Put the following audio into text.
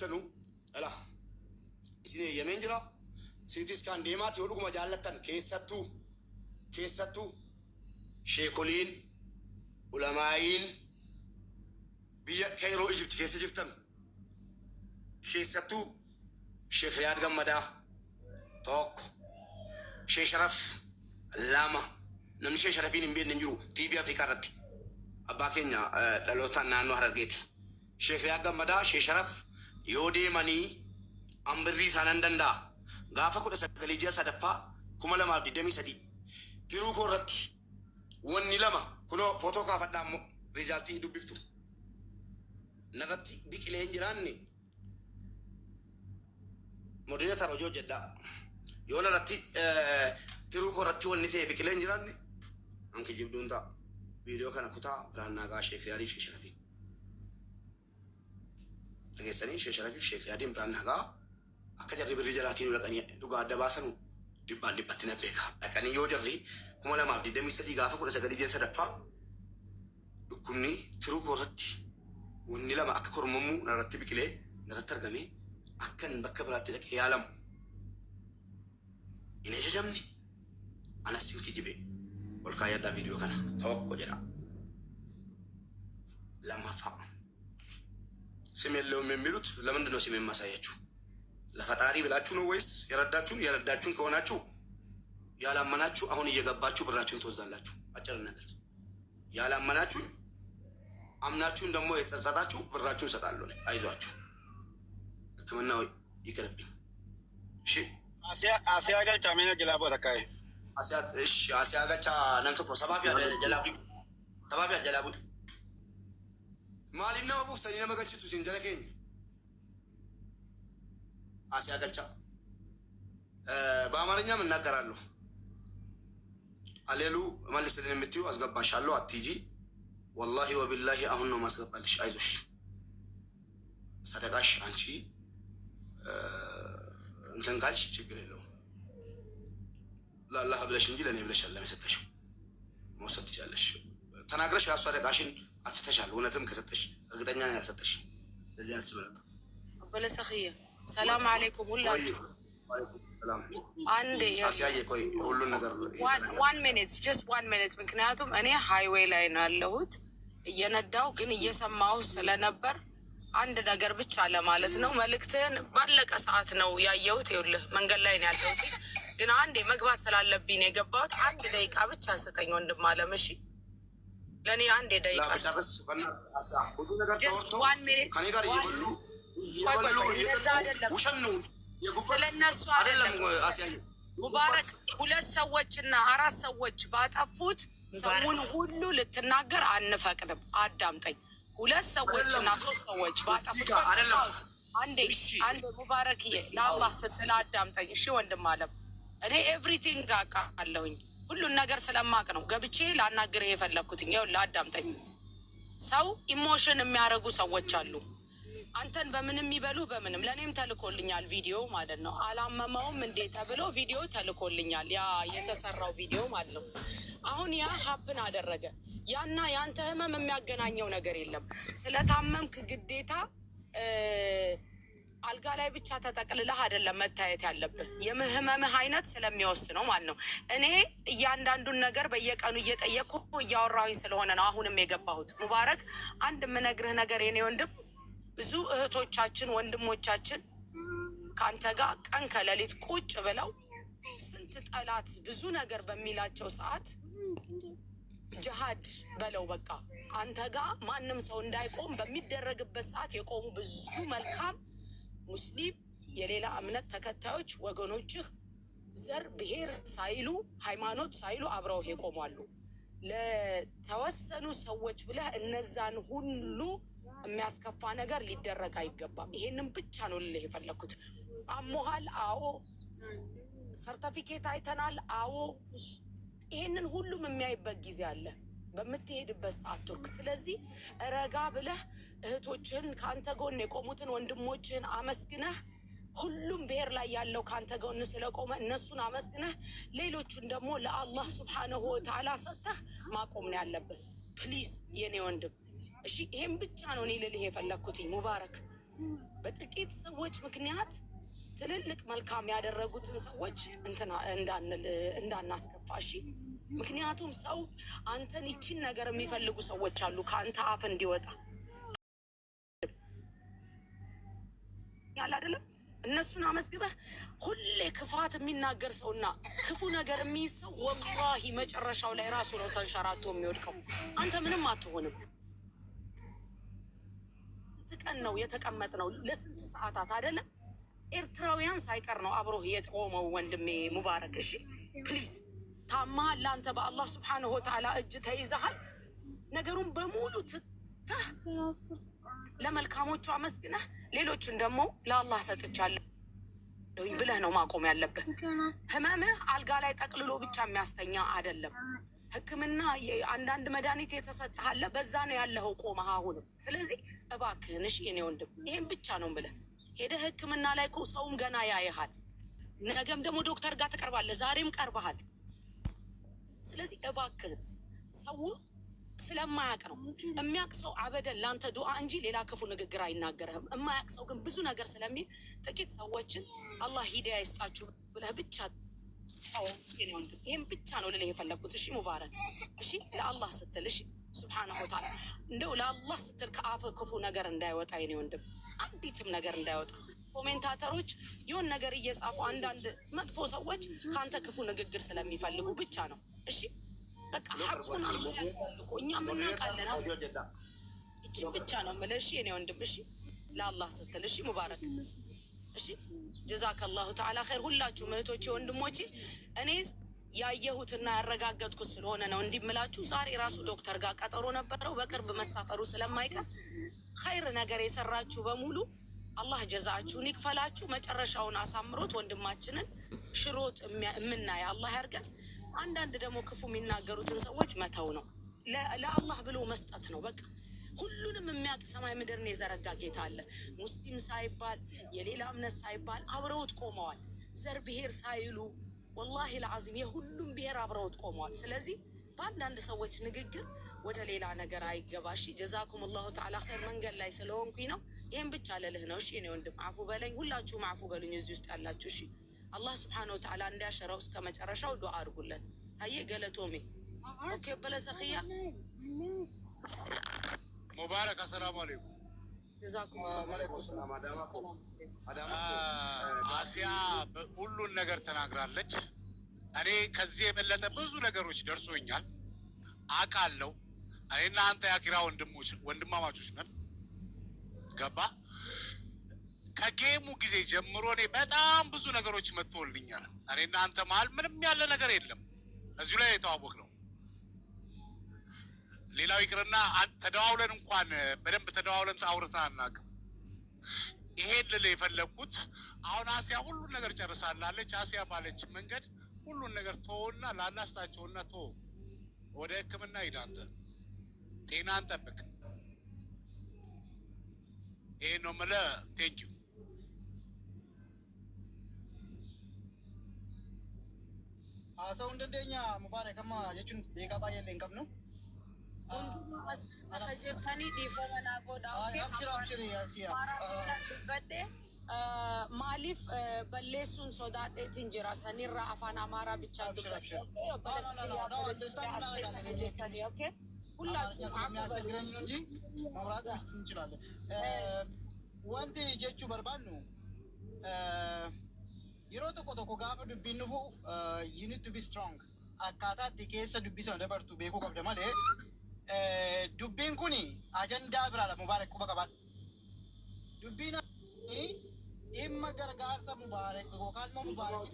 jirtanu ala isin yemen jira sitis kan deemaati yoo dhuguma jaallatan keessattuu sheekoliin ulamaa'iin biyya kayroo Egypt keessa jirtan keessattuu Sheekh Riyaad Gammadaa tokko Sheekh Sharaf lama namni Sheekh Sharafiin hin beekne jiru TV Afrikaa irratti abbaa keenya dhalootaan naannoo Harargeeti Sheekh Riyaad Gammadaa Sheekh Sharaf yoo deemanii ambirrii isaanan danda'a gaafa 19 sadaffaa 2023 tiruu koo irratti wanni lama kunoo footoo kaafadhaa ammoo rizaaltii dubbiftu narratti biqilee hin jiraanne moderator hojii hojjedhaa yoo narratti tiruu koo irratti wanni ta'e biqilee hin jiraanne anki jibduun ta'a viidiyoo kana kutaa biraan naagaa Sheekh Riyaadii Sheekh Sharafiin dhageessanii Sheekh Sharafiif Sheekh Riyaadiin biraan naagaa akka jarri birrii jalaatiin dhaqanii dhugaa adda baasanu dhibbatti na beeka dhaqanii yoo jarri 2023 gaafa 19 sadaffaa dhukkubni tiruu koo irratti wanni lama akka kormamuu narratti biqilee narratti argamee akkan bakka biraatti dhaqee yaalamu hin ajajamne anas hin kijibe ol kaayadhaa viidiyoo kana tokko jedha lammaffaa simeellee የሚሉት ለምንድን ነው ሲሜን ማሳያችሁ ለፈጣሪ ብላችሁ ነው ወይስ ያረዳችሁን ከሆናችሁ ያላመናችሁ አሁን እየገባችሁ ብራችሁን ትወስዳላችሁ አጭርና ግልጽ ያላመናችሁ አምናችሁን ደግሞ የተጸጸታችሁ ብራችሁን ሰጣለሁ አይዟችሁ ሕክምናው ይቀርብኝ እሺ አሲያ ገልጫ ምን ገላቦ ተካይ አሲያ ገልጫ ነምቶ ሰባብ ጀላቡ ማሊና ወቡፍተኒ ነመገልጭቱ ሲንጀለከኝ አሲያ ገልጫ በአማርኛም እናገራለሁ አሌሉ መልስልን የምትዩ አስገባሻለሁ አትጂ ወላሂ ወቢላሂ አሁን ነው ማስገባልሽ አይዞሽ ሰደቃሽ አንቺ እንትን ካልሽ ችግር የለውም ለአላህ ብለሽ እንጂ ለእኔ ብለሽ አለ መሰጠሽው መውሰድ ትችላለሽ ተናግረሽ ራሱ ሰደቃሽን አፍተሻል እውነትም ከሰጠሽ እርግጠኛ ነኝ ያልሰጠሽ ለዚህ አስበለ በለሰኺያ ሰላም አለይኩም ሁላችሁ አንዴ አሲያዬ ቆይ ሁሉን ነገር 1 ሚኒት just 1 ሚኒት ምክንያቱም እኔ ሃይዌይ ላይ ነው ያለሁት እየነዳው ግን እየሰማው ስለነበር አንድ ነገር ብቻ ለማለት ነው መልእክትህን ባለቀ ሰዓት ነው ያየሁት ይኸውልህ መንገድ ላይ ነው ያለሁት ግን አንዴ መግባት ስላለብኝ ነው የገባሁት አንድ ደቂቃ ብቻ ስጠኝ ወንድም አለም እሺ ለኔ አንድ ደቂቃ በስ በእናትህ ብዙ ነገር ተወርቶ ከኔ ጋር ውሸኑ ስለነሱ አይደለም አሲያዬ ሙባረክ 2 ሰዎችና 4 ሰዎች ባጠፉት ሰውን ሁሉ ልትናገር አንፈቅድም አዳምጠኝ 2 ሰዎችና 3 ሰዎች ባጠፉት አንዴ ሙባረክዬ ለአላህ ስትል አዳምጠኝ እሺ ወንድም አለም እኔ ኤቭሪቲንግ አውቃለሁኝ ሁሉን ነገር ስለማቅ ነው ገብቼ ላናግርህ የፈለኩትኝ ይኸውልህ አዳምጠኝ ሰው ኢሞሽን የሚያረጉ ሰዎች አሉ አንተን በምንም ይበሉ በምንም ለኔም ተልኮልኛል ቪዲዮ ማለት ነው አላመመውም እንዴ ተብሎ ቪዲዮ ተልኮልኛል ያ የተሰራው ቪዲዮ ማለት ነው አሁን ያ ሀፕን አደረገ ያና ያንተ ህመም የሚያገናኘው ነገር የለም ስለታመምክ ግዴታ አልጋ ላይ ብቻ ተጠቅልለህ አይደለም መታየት ያለብህ የህመምህ አይነት ስለሚወስነው ማለት ነው እኔ እያንዳንዱን ነገር በየቀኑ እየጠየቅኩ እያወራሁኝ ስለሆነ ነው አሁንም የገባሁት ሙባረክ አንድ የምነግርህ ነገር የኔ ወንድም ብዙ እህቶቻችን ወንድሞቻችን ካንተ ጋር ቀን ከሌሊት ቁጭ ብለው ስንት ጠላት ብዙ ነገር በሚላቸው ሰዓት ጅሃድ በለው በቃ አንተ ጋር ማንም ሰው እንዳይቆም በሚደረግበት ሰዓት የቆሙ ብዙ መልካም ሙስሊም የሌላ እምነት ተከታዮች ወገኖችህ ዘር ብሔር ሳይሉ ሃይማኖት ሳይሉ አብረው ይቆማሉ ለተወሰኑ ሰዎች ብለህ እነዛን ሁሉ የሚያስከፋ ነገር ሊደረግ አይገባም ይሄንን ብቻ ነው ልልህ የፈለኩት አሞሃል አዎ ሰርቲፊኬት አይተናል አዎ ይሄንን ሁሉም የሚያይበት ጊዜ አለ በምትሄድበት ሰዓት ቱርክ ስለዚህ ረጋ ብለህ እህቶችን ካንተ ጎን የቆሙትን ወንድሞችን አመስግነህ ሁሉም ብሔር ላይ ያለው ካንተ ጎን ስለቆመ እነሱን አመስግነህ ሌሎቹን ደግሞ ለአላህ Subhanahu Wa Ta'ala ሰጥተህ ማቆም ነው ያለብህ ፕሊዝ የኔ ወንድም እሺ ይሄን ብቻ ነው እኔ ልልህ የፈለኩት ሙባረክ በጥቂት ሰዎች ምክንያት ትልልቅ መልካም ያደረጉትን ሰዎች እንዳናስከፋ እሺ። ምክንያቱም ሰው አንተን ይቺን ነገር የሚፈልጉ ሰዎች አሉ ከአንተ አፍ እንዲወጣ ያለ አይደለም። እነሱን አመስግበህ ሁሌ ክፋት የሚናገር ሰውና ክፉ ነገር የሚይዝ ሰው ወላሂ መጨረሻው ላይ ራሱ ነው ተንሸራቶ የሚወድቀው። አንተ ምንም አትሆንም። ቀን ነው የተቀመጥነው ለስንት ሰዓታት አይደለም። ኤርትራውያን ሳይቀር ነው አብሮህ የቆመው ወንድሜ ሙባረክ። እሺ ፕሊዝ ታማሃል። ለአንተ በአላህ ስብሓንሁ ወተዓላ እጅ ተይዘሃል። ነገሩን በሙሉ ትተህ ለመልካሞቹ አመስግነህ ሌሎችን ደግሞ ለአላህ ሰጥቻለሁ ብለህ ነው ማቆም ያለብህ። ህመምህ አልጋ ላይ ጠቅልሎ ብቻ የሚያስተኛ አይደለም። ሕክምና አንዳንድ መድኃኒት የተሰጠሃለ በዛ ነው ያለኸው ቆመህ አሁንም። ስለዚህ እባክህን እሺ የኔ ወንድም ይሄን ብቻ ነው ብለህ ሄደህ ሕክምና ላይ እኮ ሰውም ገና ያይሃል። ነገም ደግሞ ዶክተር ጋር ትቀርባለህ። ዛሬም ቀርበሃል። ስለዚህ እባክህን ሰው ስለማያውቅ ነው የሚያውቅ ሰው አበደን ለአንተ ዱዓ እንጂ ሌላ ክፉ ንግግር አይናገርህም። የማያውቅ ሰው ግን ብዙ ነገር ስለሚል ጥቂት ሰዎችን አላህ ሂዳያ ይስጣችሁ ብለህ ብቻ ይህም ብቻ ነው ልልህ የፈለግኩት። እሺ ሙባረክ እሺ ለአላህ ስትል እሺ ሱብሓነሁ ወተዓላ እንደው ለአላህ ስትል ከአፍህ ክፉ ነገር እንዳይወጣ የኔ ወንድም፣ አንዲትም ነገር እንዳይወጣ። ኮሜንታተሮች የሆን ነገር እየጻፉ አንዳንድ መጥፎ ሰዎች ከአንተ ክፉ ንግግር ስለሚፈልጉ ብቻ ነው። እሺ በቃ ሐቁን እኛ ምናቃለን። ይችን ብቻ ነው የምልህ እሺ የኔ ወንድም እሺ ለአላህ ስትል እሺ ሙባረክ እሺ ጀዛከላሁ ተዓላ ኸይር። ሁላችሁም እህቶቼ ወንድሞቼ እኔ ያየሁትና ያረጋገጥኩት ስለሆነ ነው እንዲምላችሁ። ዛሬ ራሱ ዶክተር ጋር ቀጠሮ ነበረው በቅርብ መሳፈሩ ስለማይቀር ኸይር ነገር የሰራችሁ በሙሉ አላህ ጀዛችሁን ይክፈላችሁ። መጨረሻውን አሳምሮት ወንድማችንን ሽሮት የምናይ አላህ ያርገን። አንዳንድ ደግሞ ክፉ የሚናገሩትን ሰዎች መተው ነው፣ ለአላህ ብሎ መስጠት ነው። በቃ ሁሉንም የሚያውቅ ሰማይ ምድርን የዘረጋ ጌታ አለ። ሙስሊም ሳይባል የሌላ እምነት ሳይባል አብረውት ቆመዋል። ዘር ብሔር ሳይሉ ወላሂ ለዓዚም የሁሉም ብሔር አብረውት ቆመዋል። ስለዚህ በአንዳንድ ሰዎች ንግግር ወደ ሌላ ነገር አይገባሽ። ጀዛኩም ላሁ ተዓላ ኸይር። መንገድ ላይ ስለሆንኩኝ ነው ይህን ብቻ ልልህ ነው። እሺ እኔ ወንድም አፉ በለኝ፣ ሁላችሁም አፉ በሉኝ እዚህ ውስጥ ያላችሁ። እሺ አላህ ስብሓን ወተዓላ እንዲያሸረው እስከ መጨረሻው ዱዓ አድርጉለት። ሀዬ ገለቶሜ ኦኬ በለሰክያ ሙባረክ አሰላሙ አለይኩም። አሲያ ሁሉን ነገር ተናግራለች። እኔ ከዚህ የበለጠ ብዙ ነገሮች ደርሶኛል አውቃለሁ። እኔና አንተ የአኪራ ወንድማማቾች ነን። ገባ ከጌሙ ጊዜ ጀምሮ እኔ በጣም ብዙ ነገሮች መጥቶልኛል። እኔና አንተ መሀል ምንም ያለ ነገር የለም። እዚሁ ላይ የተዋወቅ ነው። ሌላው ይቅርና ተደዋውለን እንኳን በደንብ ተደዋውለን አውርተን አናውቅም። ይሄን ልልህ የፈለግኩት አሁን አሲያ ሁሉን ነገር ጨርሳላለች። አሲያ ባለች መንገድ ሁሉን ነገር ተወውና ላላስታቸውና ተወው። ወደ ሕክምና ሂድ። አንተ ጤናን ጠብቅ። ይሄን ነው የምልህ። ቴንኪው ሰው እንደኛ ሙባረከማ የቹን ደጋባ የለን ቀም ነው ማሊፍ በሌሱን ሶዳጤትን ጅራ ሰኒራ አፋን አማራ ብቻ ሁላችሁም እንጂ ማውራት እንችላለን። ወንቲ ጀቹ በርባኑ yeroo tokko tokko gaafa dubbiin dhufu you need to be strong. Akkaataa itti keessa dubbisan dabartu beekuu qabda malee dubbiin kun ajandaa biraadha. Mubaarak quba qaban dubbiin dhimma gargaarsa Mubaarak yookaan immoo Mubaarak